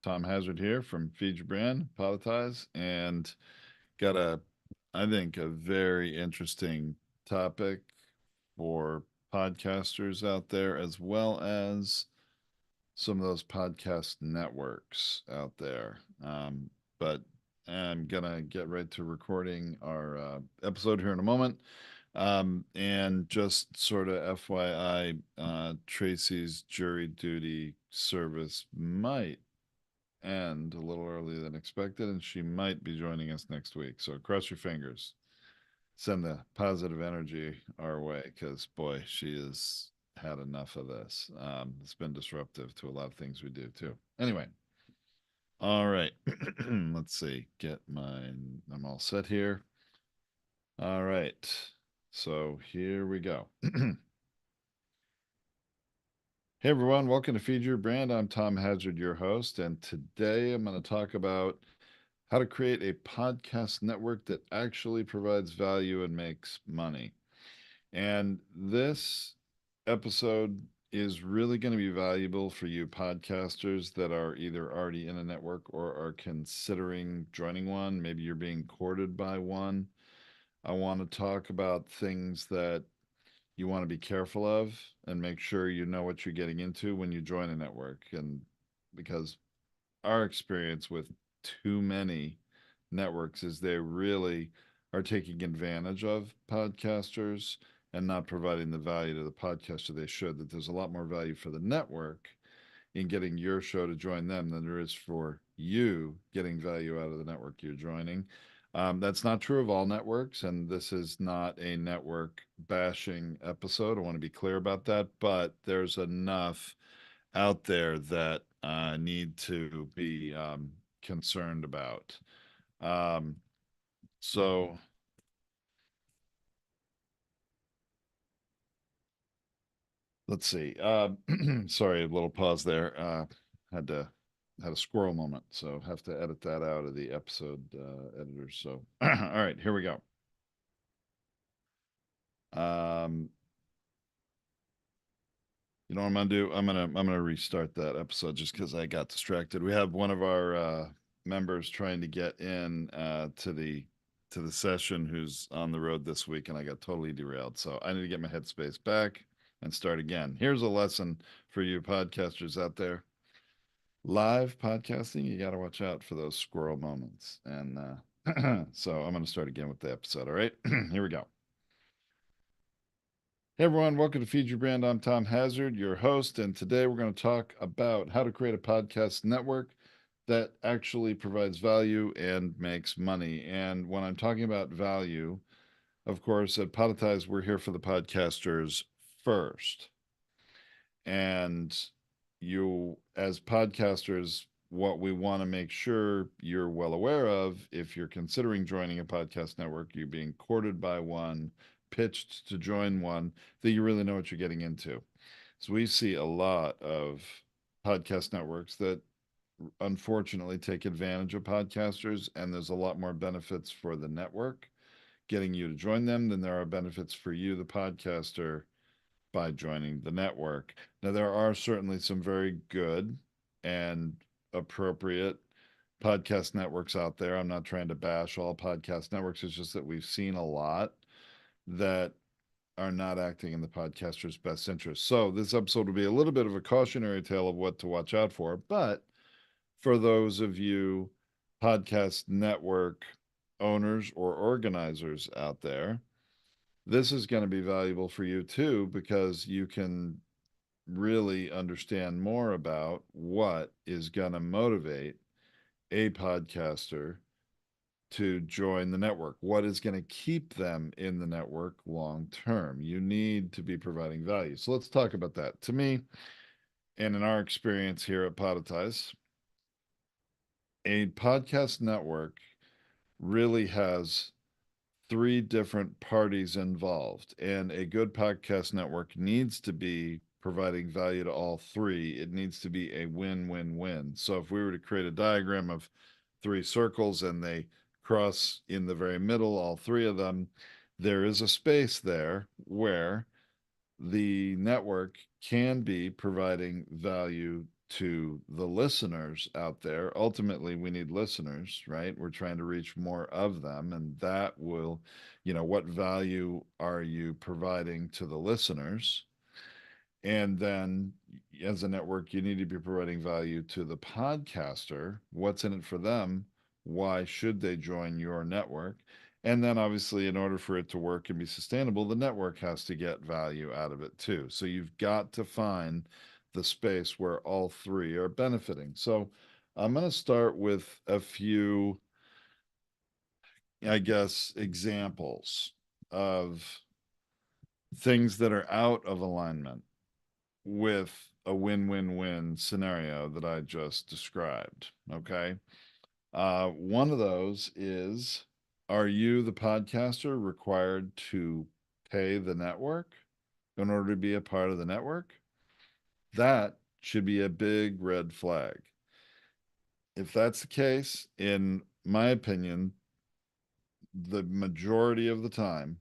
Tom Hazard here from Feed Your Brand, Politize, and got I think, a very interesting topic for podcasters out there, as well as some of those podcast networks out there. But I'm gonna get right to recording our episode here in a moment. And just sort of FYI, Tracy's jury duty service might end a little earlier than expected, and she might be joining us next week. So cross your fingers. Send the positive energy our way because, boy, she has had enough of this. It's been disruptive to a lot of things we do, too. Anyway, all right. Let's see. I'm all set here. All right. So here we go. Hey everyone, welcome to Feed Your Brand. I'm Tom Hazard, your host, and today I'm going to talk about how to create a podcast network that actually provides value and makes money. And this episode is really going to be valuable for you podcasters that are either already in a network or are considering joining one. Maybe you're being courted by one. I want to talk about things that you want to be careful of and make sure you know what you're getting into when you join a network. And because our experience with too many networks is they really are taking advantage of podcasters and not providing the value to the podcaster they should, that there's a lot more value for the network in getting your show to join them than there is for you getting value out of the network you're joining. That's not true of all networks, and this is not a network bashing episode. I want to be clear about that, but there's enough out there that need to be concerned about. Um, so let's see. Sorry, a little pause there. Had to had a squirrel moment, so have to edit that out of the episode editor. So, all right, here we go. Um, you know what I'm gonna do? I'm gonna restart that episode just because I got distracted. We have one of our members trying to get in to the session who's on the road this week, and I got totally derailed. So I need to get my headspace back and start again. Here's a lesson for you podcasters out there. Live podcasting, you got to watch out for those squirrel moments. And so I'm going to start again with the episode. All right, here we go. Hey everyone, welcome to Feed Your Brand. I'm Tom Hazard, your host, and today we're going to talk about how to create a podcast network that actually provides value and makes money. And when I'm talking about value, of course, at Podetize, we're here for the podcasters first. And you, as podcasters, what we want to make sure you're well aware of if you're considering joining a podcast network, you're being courted by one, pitched to join one, that you really know what you're getting into. So we see a lot of podcast networks that unfortunately take advantage of podcasters, and there's a lot more benefits for the network getting you to join them than there are benefits for you, the podcaster, by joining the network. Now, there are certainly some very good and appropriate podcast networks out there. I'm not trying to bash all podcast networks. It's just that we've seen a lot that are not acting in the podcaster's best interest. So, this episode will be a little bit of a cautionary tale of what to watch out for. But for those of you podcast network owners or organizers out there, this is going to be valuable for you too, because you can really understand more about what is going to motivate a podcaster to join the network, what is going to keep them in the network long term. You need to be providing value. So let's talk about that. To me, and in our experience here at Podetize, a podcast network really has three different parties involved, and a good podcast network needs to be providing value to all three. It needs to be a win-win-win. So if we were to create a diagram of three circles and they cross in the very middle, all three of them, there is a space there where the network can be providing value to the listeners out there. Ultimately, we need listeners, right? We're trying to reach more of them, and that will, what value are you providing to the listeners? And then as a network, you need to be providing value to the podcaster. What's in it for them? Why should they join your network? And then obviously, in order for it to work and be sustainable, the network has to get value out of it too. So you've got to find the space where all three are benefiting. So I'm going to start with a few, I guess, examples of things that are out of alignment with a win-win-win scenario that I just described. Okay. One of those is, are you, the podcaster, required to pay the network in order to be a part of the network? That should be a big red flag. If that's the case, in my opinion, the majority of the time,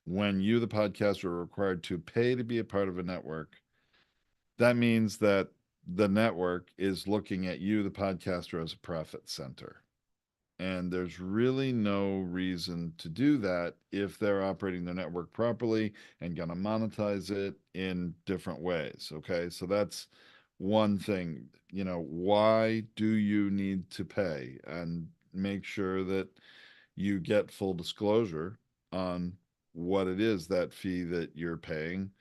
when you, the podcaster, are required to pay to be a part of a network, that means that the network is looking at you, the podcaster, as a profit center. And there's really no reason to do that if they're operating their network properly and going to monetize it in different ways. Okay. So that's one thing. Why do you need to pay? And make sure that you get full disclosure on what it is, that fee that you're paying.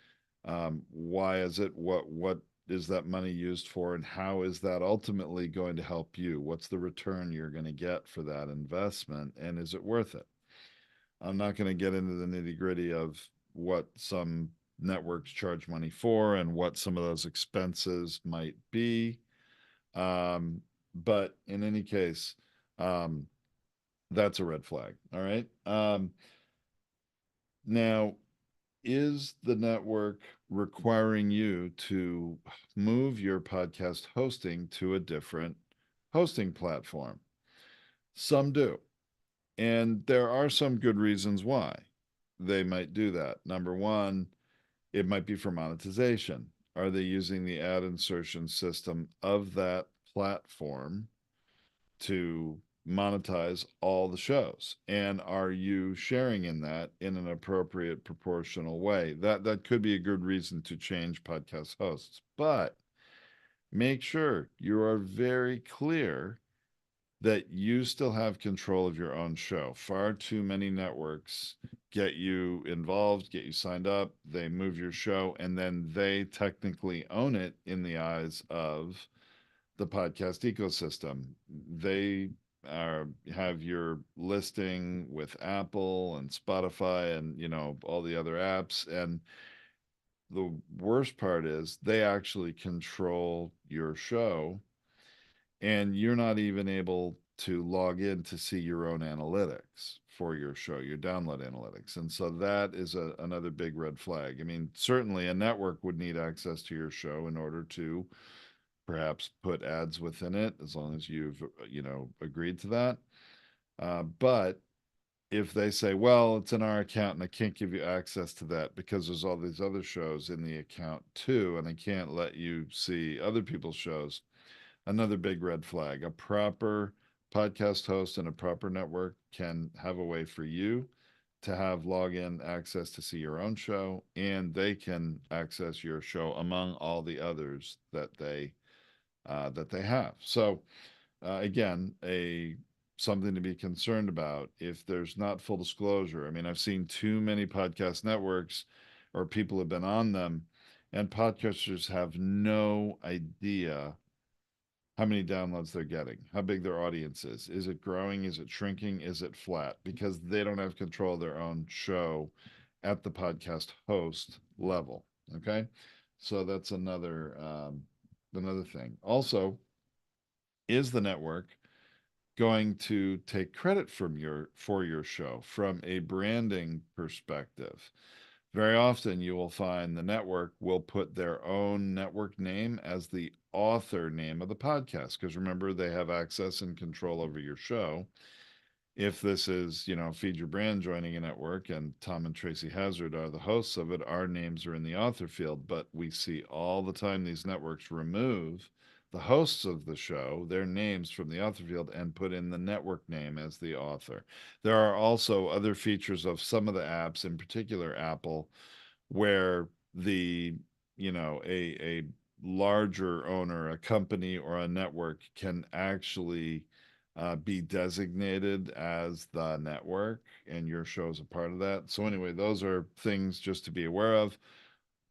Why is it? What is that money used for, and how is that ultimately going to help you? What's the return you're going to get for that investment, and is it worth it? I'm not going to get into the nitty gritty of what some networks charge money for and what some of those expenses might be. But in any case, um, that's a red flag. All right. Now, is the network requiring you to move your podcast hosting to a different hosting platform? Some do. And there are some good reasons why they might do that. Number one, it might be for monetization. Are they using the ad insertion system of that platform to monetize all the shows, and are you sharing in that in an appropriate proportional way? That could be a good reason to change podcast hosts, but make sure you are very clear that you still have control of your own show. Far too many networks get you involved, get you signed up, they move your show, and then they technically own it in the eyes of the podcast ecosystem. They have your listing with Apple and Spotify and all the other apps. And the worst part is they actually control your show, and you're not even able to log in to see your own analytics for your show, your download analytics. And so that is another big red flag. I mean, certainly a network would need access to your show in order to perhaps put ads within it, as long as you've agreed to that. But if they say, well, it's in our account and I can't give you access to that because there's all these other shows in the account too, and I can't let you see other people's shows, another big red flag. A proper podcast host and a proper network can have a way for you to have login access to see your own show, and they can access your show among all the others that they have. So again, a something to be concerned about if there's not full disclosure. I mean, I've seen too many podcast networks or people have been on them, and podcasters have no idea how many downloads they're getting, how big their audience is. Is it growing? Is it shrinking? Is it flat? Because they don't have control of their own show at the podcast host level. Okay. So that's another thing. Also, is the network going to take credit for your show from a branding perspective? Very often you will find the network will put their own network name as the author name of the podcast, because remember, they have access and control over your show. If this is, Feed Your Brand joining a network and Tom and Tracy Hazard are the hosts of it, our names are in the author field. But we see all the time these networks remove the hosts of the show, their names from the author field, and put in the network name as the author. There are also other features of some of the apps, in particular Apple, where the, a larger owner, a company or a network can actually be designated as the network, and your show is a part of that. So anyway, those are things just to be aware of.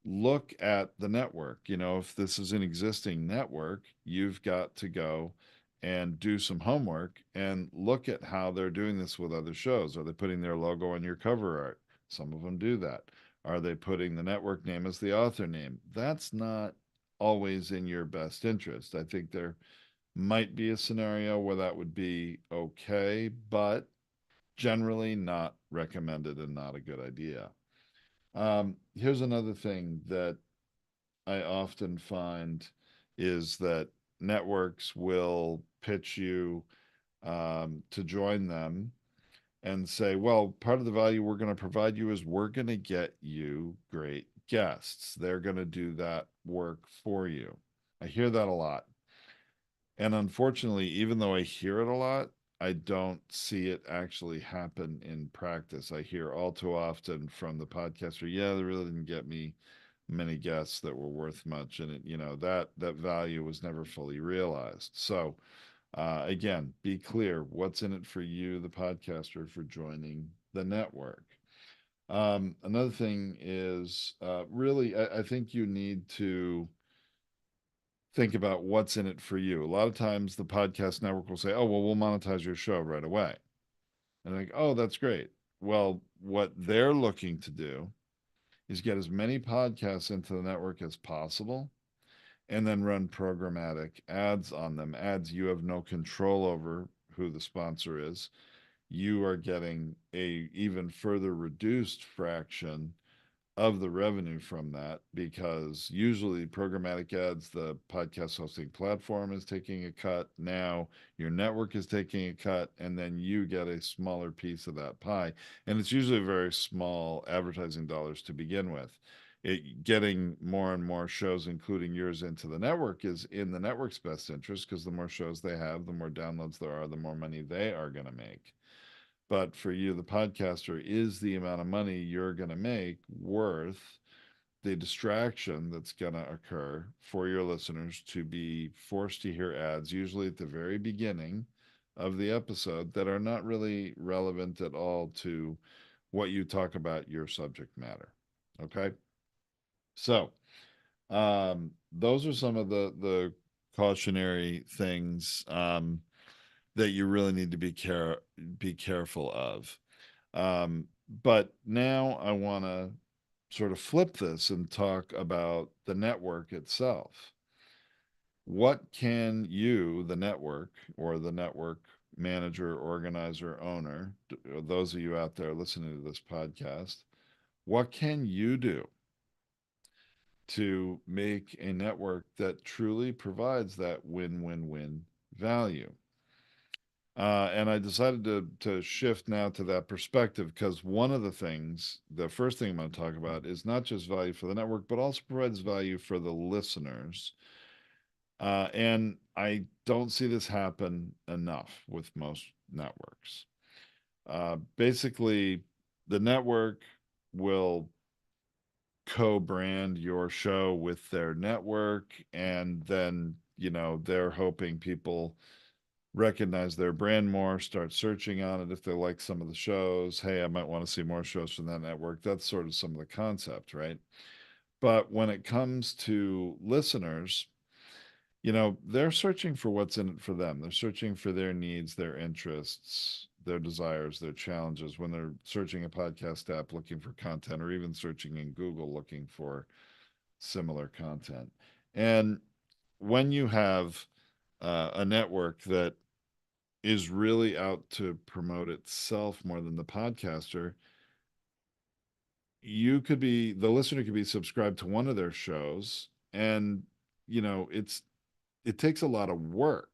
Look at the network. If this is an existing network, you've got to go and do some homework and look at how they're doing this with other shows. Are they putting their logo on your cover art? Some of them do that. Are they putting the network name as the author name? That's not always in your best interest. I think there might be a scenario where that would be okay, but generally not recommended and not a good idea. Here's another thing that I often find is that networks will pitch you to join them and say, well, part of the value we're going to provide you is we're going to get you great guests. They're going to do that work for you. I hear that a lot. And unfortunately, even though I hear it a lot, I don't see it actually happen in practice. I hear all too often from the podcaster, yeah, they really didn't get me many guests that were worth much, and that value was never fully realized. So again, be clear what's in it for you, the podcaster, for joining the network. Another thing is really, I think you need to think about what's in it for you. A lot of times the podcast network will say, oh, well, we'll monetize your show right away. And like, oh, that's great. Well, what they're looking to do is get as many podcasts into the network as possible and then run programmatic ads on them. Ads you have no control over who the sponsor is. You are getting a even further reduced fraction of the revenue from that, because usually programmatic ads, the podcast hosting platform is taking a cut. Now your network is taking a cut, and then you get a smaller piece of that pie. And it's usually very small advertising dollars to begin with. Getting more and more shows, including yours, into the network is in the network's best interest, because the more shows they have, the more downloads there are, the more money they are going to make. But for you, the podcaster, is the amount of money you're going to make worth the distraction that's going to occur for your listeners to be forced to hear ads, usually at the very beginning of the episode, that are not really relevant at all to what you talk about, your subject matter? Okay. So, those are some of the cautionary things that you really need to be careful of. But now I want to sort of flip this and talk about the network itself. What can you, the network, or the network manager, organizer, owner, or those of you out there listening to this podcast, what can you do to make a network that truly provides that win-win-win value? And I decided to shift now to that perspective, because one of the things, the first thing I'm going to talk about, is not just value for the network, but also provides value for the listeners. And I don't see this happen enough with most networks. Basically, the network will co-brand your show with their network, and then they're hoping people recognize their brand more, start searching on it if they like some of the shows. Hey, I might want to see more shows from that network. That's sort of some of the concept, right? But when it comes to listeners, they're searching for what's in it for them. They're searching for their needs, their interests, their desires, their challenges when they're searching a podcast app looking for content, or even searching in Google looking for similar content. And when you have a network that is really out to promote itself more than the podcaster, the listener could be subscribed to one of their shows, and it takes a lot of work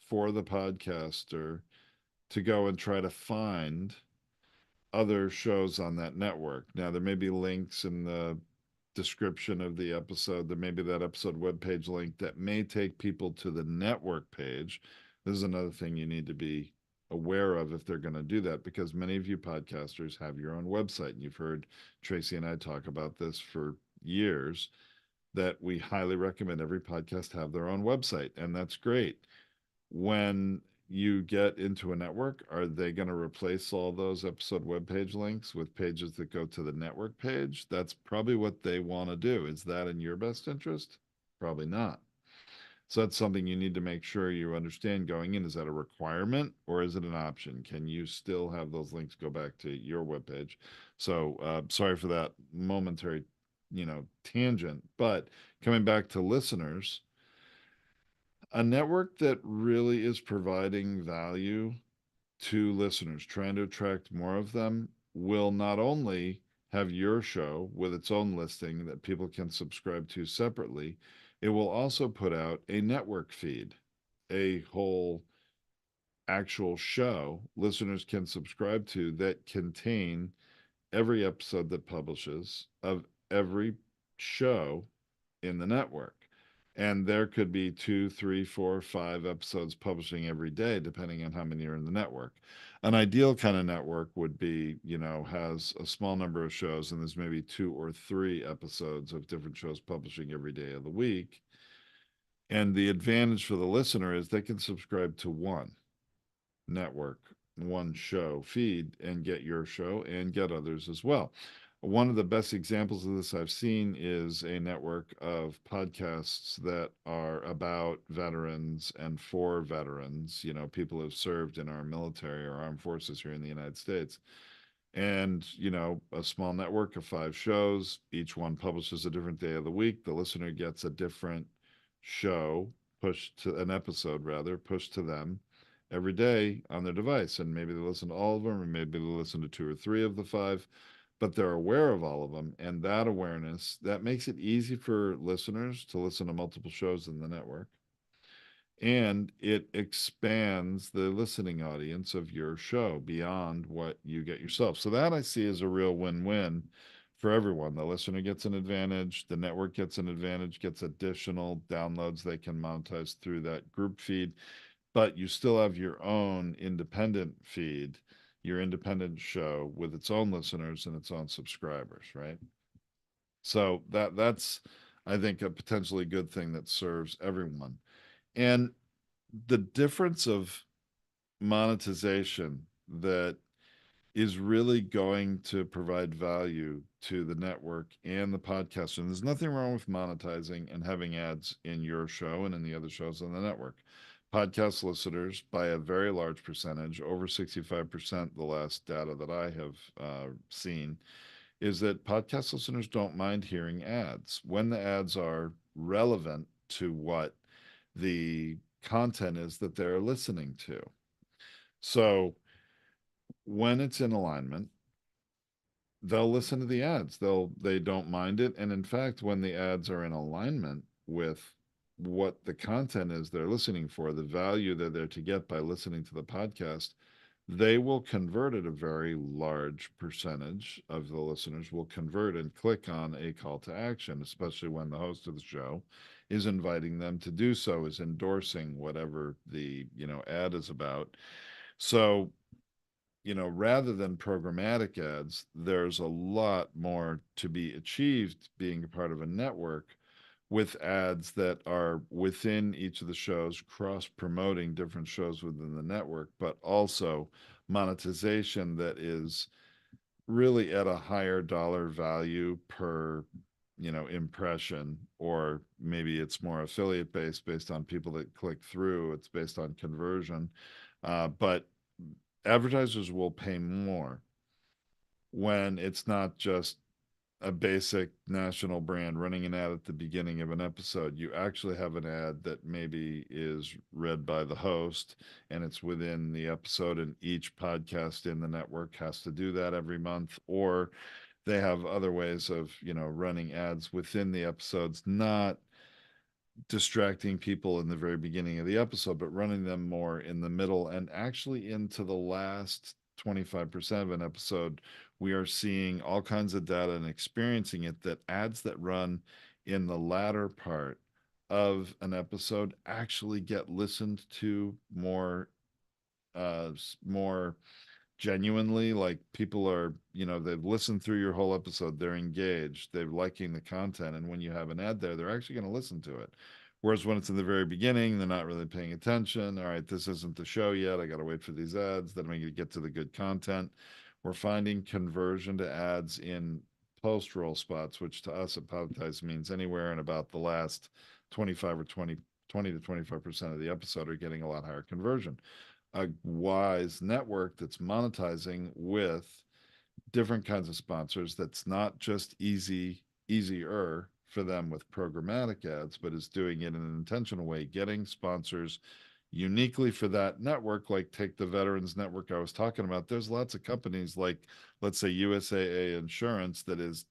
for the podcaster to go and try to find other shows on that network. Now, there may be links in the description of the episode. There may be that episode webpage link that may take people to the network page. This is another thing you need to be aware of if they're going to do that, because many of you podcasters have your own website. And you've heard Tracy and I talk about this for years, that we highly recommend every podcast have their own website, and that's great. When you get into a network, are they going to replace all those episode webpage links with pages that go to the network page? That's probably what they want to do. Is that in your best interest? Probably not. So that's something you need to make sure you understand going in. Is that a requirement or is it an option? Can you still have those links go back to your webpage? So sorry for that momentary, tangent. But coming back to listeners, a network that really is providing value to listeners, trying to attract more of them, will not only have your show with its own listing that people can subscribe to separately, it will also put out a network feed, a whole actual show listeners can subscribe to that contain every episode that publishes of every show in the network. And there could be two, three, four, five episodes publishing every day, depending on how many are in the network. An ideal kind of network would be, has a small number of shows, and there's maybe two or three episodes of different shows publishing every day of the week. And the advantage for the listener is they can subscribe to one network, one show feed, and get your show and get others as well. One of the best examples of this I've seen is a network of podcasts that are about veterans and for veterans, people who have served in our military or armed forces here in the United States. And, a small network of five shows, each one publishes a different day of the week. The listener gets a different show pushed to an episode, rather, pushed to them every day on their device. And maybe they listen to all of them, or maybe they listen to two or three of the five, but they're aware of all of them. And that awareness, that makes it easy for listeners to listen to multiple shows in the network. And it expands the listening audience of your show beyond what you get yourself. So that I see as a real win-win for everyone. The listener gets an advantage, the network gets an advantage, gets additional downloads they can monetize through that group feed, but you still have your own independent feed, your independent show with its own listeners and its own subscribers, right? So that's I think a potentially good thing that serves everyone. And the difference of monetization that is really going to provide value to the network and the podcast. And there's nothing wrong with monetizing and having ads in your show and in the other shows on the network. Podcast listeners, by a very large percentage, over 65%, the last data that I have seen, is that podcast listeners don't mind hearing ads when the ads are relevant to what the content is that they're listening to. So when it's in alignment, they'll listen to the ads. They don't mind it. And in fact, when the ads are in alignment with what the content is they're listening for, the value that they're to get by listening to the podcast, they will convert at a very large percentage of the listeners will convert and click on a call to action, especially when the host of the show is inviting them to do so, is endorsing whatever the, ad is about. So, rather than programmatic ads, there's a lot more to be achieved being a part of a network with ads that are within each of the shows, cross promoting different shows within the network, but also monetization that is really at a higher dollar value per impression, or maybe it's more affiliate based on people that click through, it's based on conversion, but advertisers will pay more when it's not just a basic national brand running an ad at the beginning of an episode. You actually have an ad that maybe is read by the host and it's within the episode, and each podcast in the network has to do that every month, or they have other ways of, running ads within the episodes, not distracting people in the very beginning of the episode, but running them more in the middle and actually into the last 25% of an episode. We are seeing all kinds of data and experiencing it that ads that run in the latter part of an episode actually get listened to more genuinely. Like, people are, they've listened through your whole episode, they're engaged, they're liking the content, and when you have an ad there, they're actually going to listen to it. Whereas when it's in the very beginning, they're not really paying attention. All right, this isn't the show yet, I got to wait for these ads, then I'm going to get to the good content. We're finding conversion to ads in post roll spots, which to us at Podtize means anywhere in about the last 25 or 20 to 25% of the episode are getting a lot higher conversion. A wise network that's monetizing with different kinds of sponsors, that's not just easier for them with programmatic ads, but is doing it in an intentional way, getting sponsors uniquely for that network. Like, take the veterans network I was talking about. There's lots of companies like, let's say, USAA Insurance, that is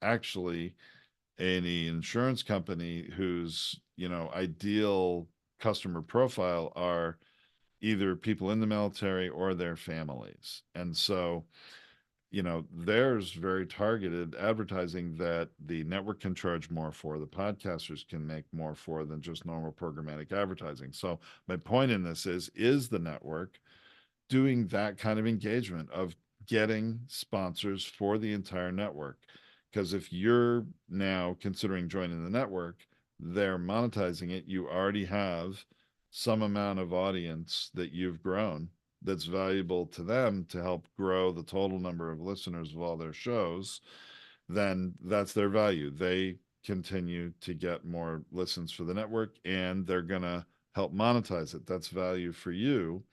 actually any insurance company whose ideal customer profile are either people in the military or their families. And so, there's very targeted advertising that the network can charge more for, the podcasters can make more for, than just normal programmatic advertising. So my point in this is the network doing that kind of engagement of getting sponsors for the entire network? Because if you're now considering joining the network, they're monetizing it. You already have some amount of audience that you've grown that's valuable to them to help grow the total number of listeners of all their shows. Then that's their value. They continue to get more listens for the network, and they're going to help monetize it. That's value for you,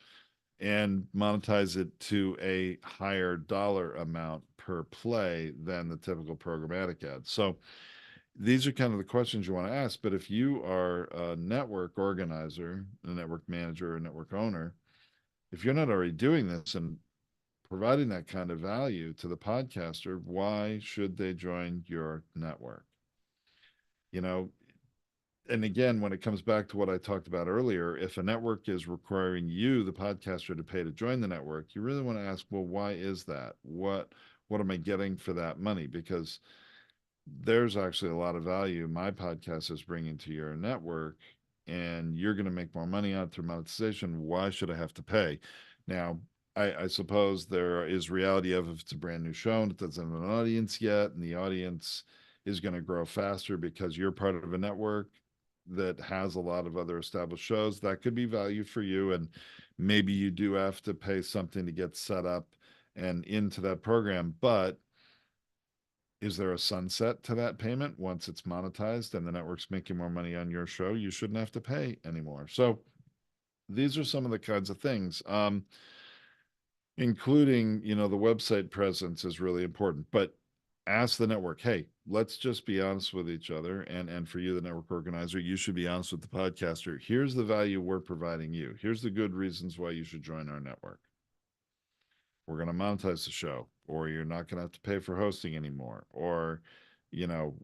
and monetize it to a higher dollar amount per play than the typical programmatic ad. So these are kind of the questions you want to ask. But if you are a network organizer, a network manager, a network owner, if you're not already doing this and providing that kind of value to the podcaster, why should they join your network? You know, and again, when it comes back to what I talked about earlier, if a network is requiring you, the podcaster, to pay to join the network, you really want to ask, well, why is that? What am I getting for that money? Because there's actually a lot of value my podcast is bringing to your network, and you're going to make more money out through monetization. Why should I have to pay? Now, I suppose there is reality of, if it's a brand new show and it doesn't have an audience yet, and the audience is going to grow faster because you're part of a network that has a lot of other established shows, that could be value for you. And maybe you do have to pay something to get set up and into that program. But is there a sunset to that payment once it's monetized and the network's making more money on your show? You shouldn't have to pay anymore. So these are some of the kinds of things, including, the website presence is really important. But ask the network, hey, let's just be honest with each other. And for you, the network organizer, you should be honest with the podcaster. Here's the value we're providing you. Here's the good reasons why you should join our network. We're going to monetize the show, or you're not going to have to pay for hosting anymore, or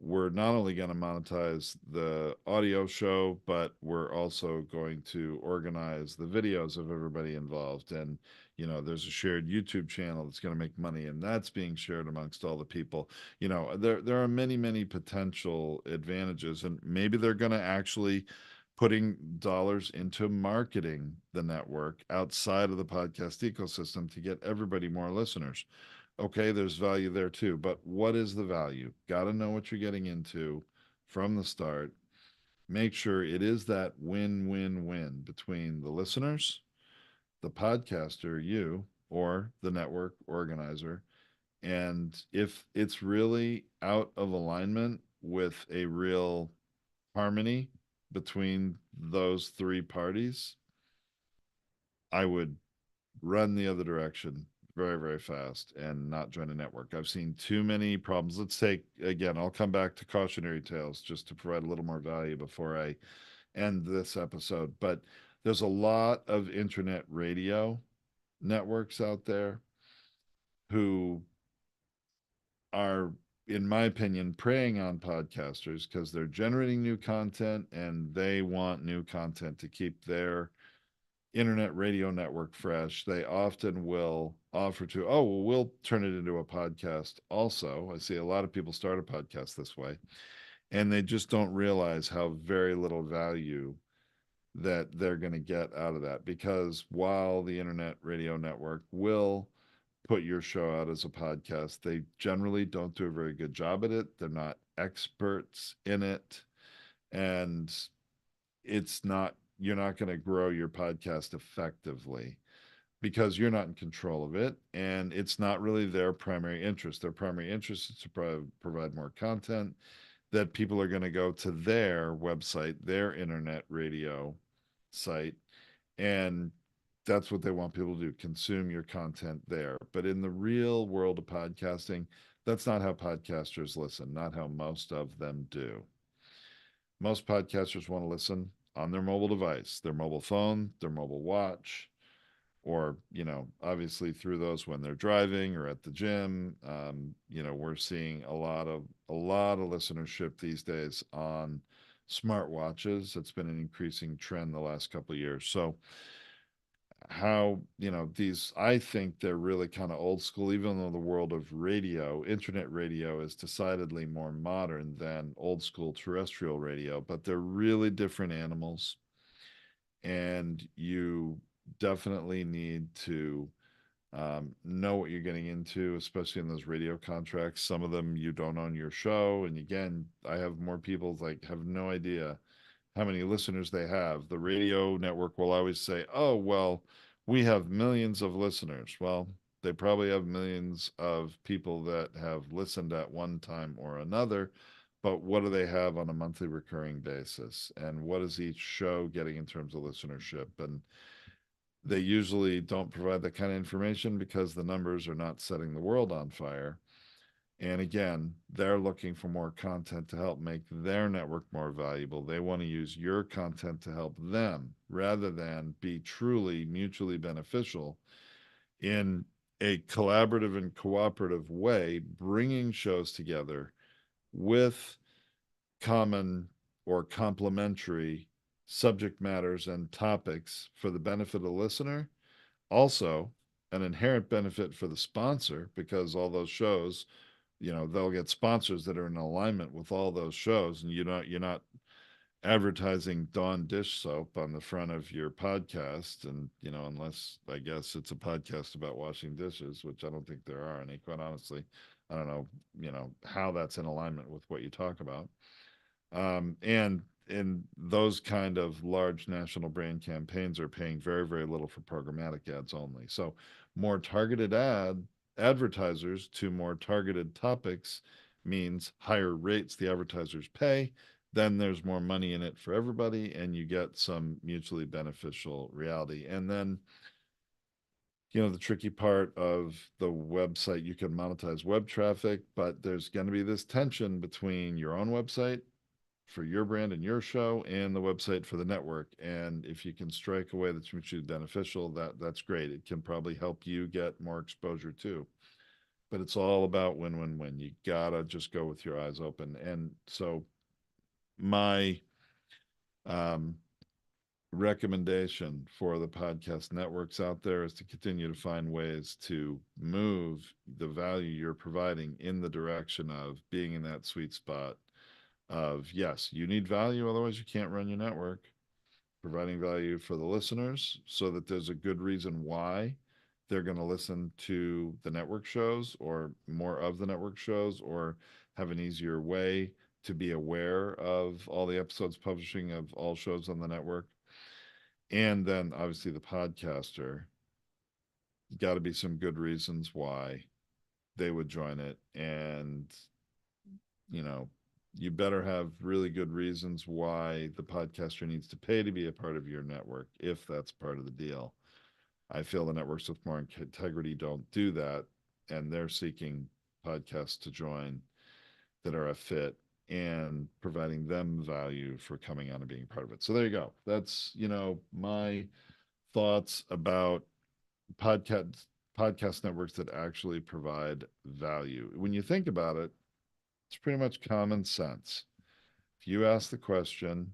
we're not only going to monetize the audio show, but we're also going to organize the videos of everybody involved. And there's a shared YouTube channel that's going to make money, and that's being shared amongst all the people. There are many potential advantages, and maybe they're going to actually putting dollars into marketing the network outside of the podcast ecosystem to get everybody more listeners. Okay, there's value there too, but what is the value? Got to know what you're getting into from the start. Make sure it is that win-win-win between the listeners, the podcaster, you, or the network organizer. And if it's really out of alignment with a real harmony between those three parties, I would run the other direction very fast and not join a network. I've seen too many problems. Let's take, again, I'll come back to cautionary tales just to provide a little more value before I end this episode. But there's a lot of internet radio networks out there who are in my opinion, preying on podcasters because they're generating new content and they want new content to keep their internet radio network fresh. They often will offer to, oh, well, we'll turn it into a podcast also. I see a lot of people start a podcast this way, and they just don't realize how very little value that they're going to get out of that, because while the internet radio network will put your show out as a podcast, they generally don't do a very good job at it. They're not experts in it. And it's not, you're not going to grow your podcast effectively because you're not in control of it. And it's not really their primary interest. Their primary interest is to provide more content that people are going to go to their website, their internet radio site, and that's what they want people to do, consume your content there. But in the real world of podcasting, that's not how podcasters listen, not how most of them do. Most podcasters want to listen on their mobile device, their mobile phone, their mobile watch, or, obviously through those when they're driving or at the gym. We're seeing a lot of listenership these days on smartwatches. It's been an increasing trend the last couple of years. So how, these, I think they're really kind of old school, even though the world of radio, internet radio, is decidedly more modern than old school terrestrial radio, but they're really different animals. And you definitely need to know what you're getting into, especially in those radio contracts. Some of them you don't own your show. And again, I have more people like have no idea how many listeners they have. The radio network will always say, oh, well, we have millions of listeners. Well, they probably have millions of people that have listened at one time or another. But what do they have on a monthly recurring basis? And what is each show getting in terms of listenership? And they usually don't provide that kind of information because the numbers are not setting the world on fire. And again, they're looking for more content to help make their network more valuable. They want to use your content to help them rather than be truly mutually beneficial in a collaborative and cooperative way, bringing shows together with common or complementary subject matters and topics for the benefit of the listener. Also, an inherent benefit for the sponsor, because all those shows, they'll get sponsors that are in alignment with all those shows, and you're not advertising Dawn dish soap on the front of your podcast. And unless, I guess, it's a podcast about washing dishes, which I don't think there are any, quite honestly. I don't know, how that's in alignment with what you talk about. And in those kind of large national brand campaigns are paying very, very little for programmatic ads only. So more targeted advertisers to more targeted topics means higher rates the advertisers pay. Then there's more money in it for everybody, and you get some mutually beneficial reality. And then, the tricky part of the website, you can monetize web traffic, but there's going to be this tension between your own website for your brand and your show and the website for the network. And if you can strike a way that's mutually beneficial, that's great. It can probably help you get more exposure too. But it's all about win-win-win. You gotta just go with your eyes open. And so my um, recommendation for the podcast networks out there is to continue to find ways to move the value you're providing in the direction of being in that sweet spot of, yes, you need value, otherwise you can't run your network. Providing value for the listeners so that there's a good reason why they're going to listen to the network shows or more of the network shows, or have an easier way to be aware of all the episodes publishing of all shows on the network. And then obviously the podcaster, got to be some good reasons why they would join it. And you know, you better have really good reasons why the podcaster needs to pay to be a part of your network, if that's part of the deal. I feel the networks with more integrity don't do that, and they're seeking podcasts to join that are a fit and providing them value for coming on and being part of it. So there you go. That's, my thoughts about podcast networks that actually provide value. When you think about it, It's pretty much common sense. If you ask the question,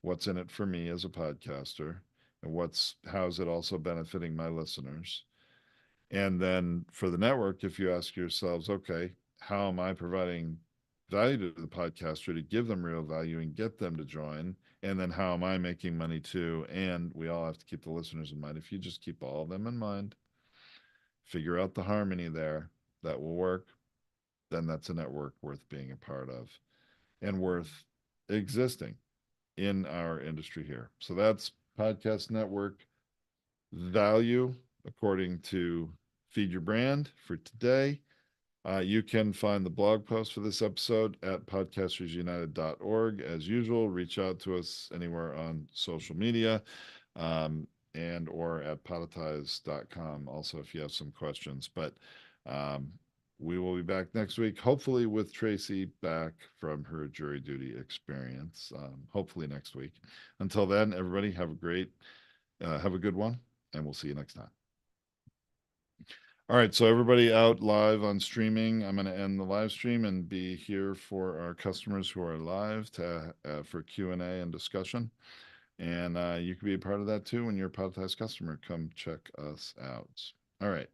what's in it for me as a podcaster, and how's it also benefiting my listeners? And then for the network, if you ask yourselves, okay, how am I providing value to the podcaster to give them real value and get them to join? And then how am I making money too? And we all have to keep the listeners in mind. If you just keep all of them in mind, figure out the harmony there that will work, then that's a network worth being a part of and worth existing in our industry here. So that's podcast network value according to Feed Your Brand for today. You can find the blog post for this episode at podcastersunited.org. As usual, reach out to us anywhere on social media and or at podetize.com also if you have some questions. But um, we will be back next week, hopefully with Tracy back from her jury duty experience, hopefully next week. Until then, everybody have a good one, and we'll see you next time. All right, so everybody out live on streaming, I'm going to end the live stream and be here for our customers who are live for Q&A and discussion. And you can be a part of that too when you're a Podetize customer. Come check us out. All right.